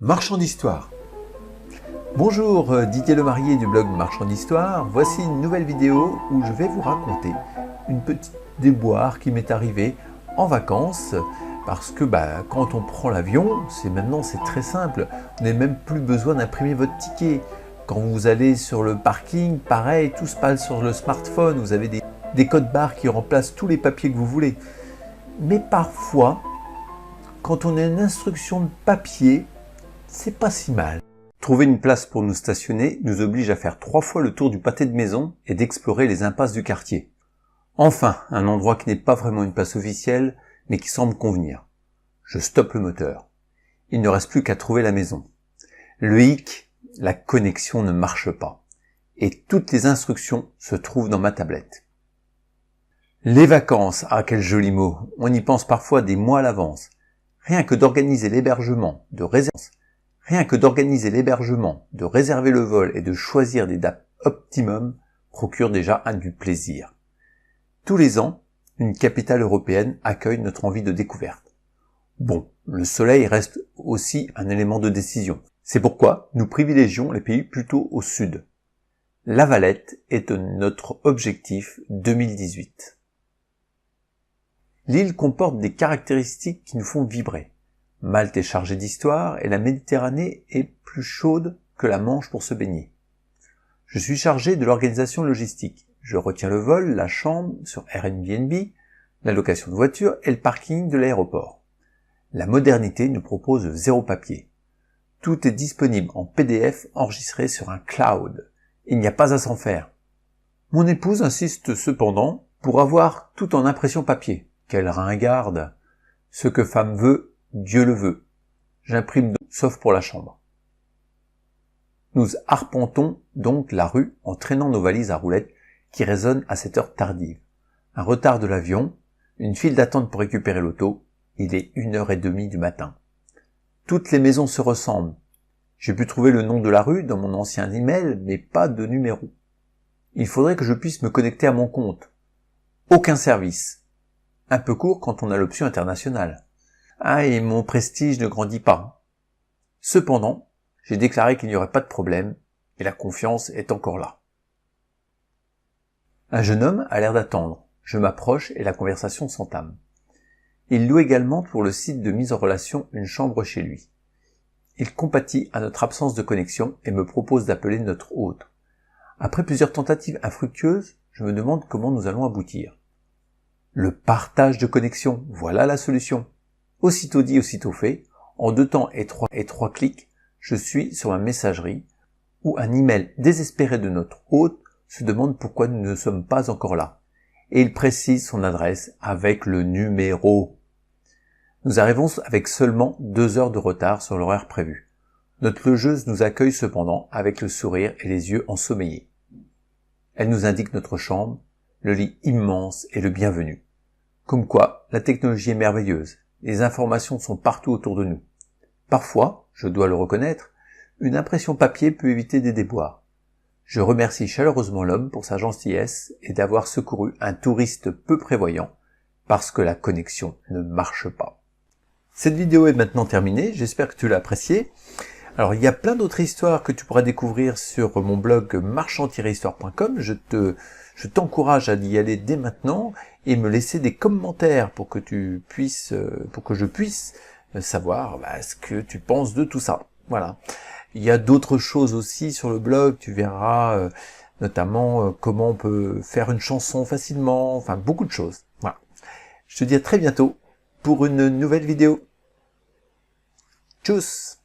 Marchand d'histoire. Bonjour, Didier Lemarié du blog Marchand d'histoire. Voici une nouvelle vidéo où je vais vous raconter une petite déboire qui m'est arrivée en vacances parce que quand on prend l'avion, c'est très simple. Vous n'avez même plus besoin d'imprimer votre ticket. Quand vous allez sur le parking, pareil, tout se passe sur le smartphone. Vous avez des codes barres qui remplacent tous les papiers que vous voulez. Mais parfois, quand on a une instruction de papier, c'est pas si mal. Trouver une place pour nous stationner nous oblige à faire 3 fois le tour du pâté de maison et d'explorer les impasses du quartier. Enfin, un endroit qui n'est pas vraiment une place officielle, mais qui semble convenir. Je stoppe le moteur. Il ne reste plus qu'à trouver la maison. Le hic, la connexion ne marche pas. Et toutes les instructions se trouvent dans ma tablette. Les vacances, ah quel joli mot, on y pense parfois des mois à l'avance. Rien que d'organiser l'hébergement, de réserver le vol et de choisir des dates optimum procure déjà du plaisir. Tous les ans, une capitale européenne accueille notre envie de découverte. Bon, le soleil reste aussi un élément de décision. C'est pourquoi nous privilégions les pays plutôt au sud. La Valette est notre objectif 2018. L'île comporte des caractéristiques qui nous font vibrer. Malte est chargée d'histoire et la Méditerranée est plus chaude que la Manche pour se baigner. Je suis chargé de l'organisation logistique. Je retiens le vol, la chambre sur Airbnb, la location de voiture et le parking de l'aéroport. La modernité nous propose 0 papier. Tout est disponible en PDF enregistré sur un cloud. Il n'y a pas à s'en faire. Mon épouse insiste cependant pour avoir tout en impression papier. Quelle ringarde! Ce que femme veut, Dieu le veut. J'imprime donc, sauf pour la chambre. Nous arpentons donc la rue en traînant nos valises à roulettes qui résonnent à cette heure tardive. Un retard de l'avion, une file d'attente pour récupérer l'auto, il est 1h30 du matin. Toutes les maisons se ressemblent. J'ai pu trouver le nom de la rue dans mon ancien email, mais pas de numéro. Il faudrait que je puisse me connecter à mon compte. Aucun service. Un peu court quand on a l'option internationale. Ah, et mon prestige ne grandit pas. Cependant, j'ai déclaré qu'il n'y aurait pas de problème, et la confiance est encore là. Un jeune homme a l'air d'attendre. Je m'approche et la conversation s'entame. Il loue également pour le site de mise en relation une chambre chez lui. Il compatit à notre absence de connexion et me propose d'appeler notre hôte. Après plusieurs tentatives infructueuses, je me demande comment nous allons aboutir. Le partage de connexion, voilà la solution. Aussitôt dit, aussitôt fait, en 2 temps et 3 clics, je suis sur ma messagerie où un email désespéré de notre hôte se demande pourquoi nous ne sommes pas encore là. Et il précise son adresse avec le numéro. Nous arrivons avec seulement 2 heures de retard sur l'horaire prévu. Notre logeuse nous accueille cependant avec le sourire et les yeux ensommeillés. Elle nous indique notre chambre, le lit immense et le bienvenu. Comme quoi, la technologie est merveilleuse. Les informations sont partout autour de nous. Parfois, je dois le reconnaître, une impression papier peut éviter des déboires. Je remercie chaleureusement l'homme pour sa gentillesse et d'avoir secouru un touriste peu prévoyant parce que la connexion ne marche pas. Cette vidéo est maintenant terminée, j'espère que tu l'as appréciée. Alors il y a plein d'autres histoires que tu pourras découvrir sur mon blog marchand-histoire.com. Je t'encourage à y aller dès maintenant et me laisser des commentaires pour que je puisse savoir ce que tu penses de tout ça. Voilà. Il y a d'autres choses aussi sur le blog, tu verras notamment comment on peut faire une chanson facilement, enfin beaucoup de choses. Voilà. Je te dis à très bientôt pour une nouvelle vidéo. Tchuss!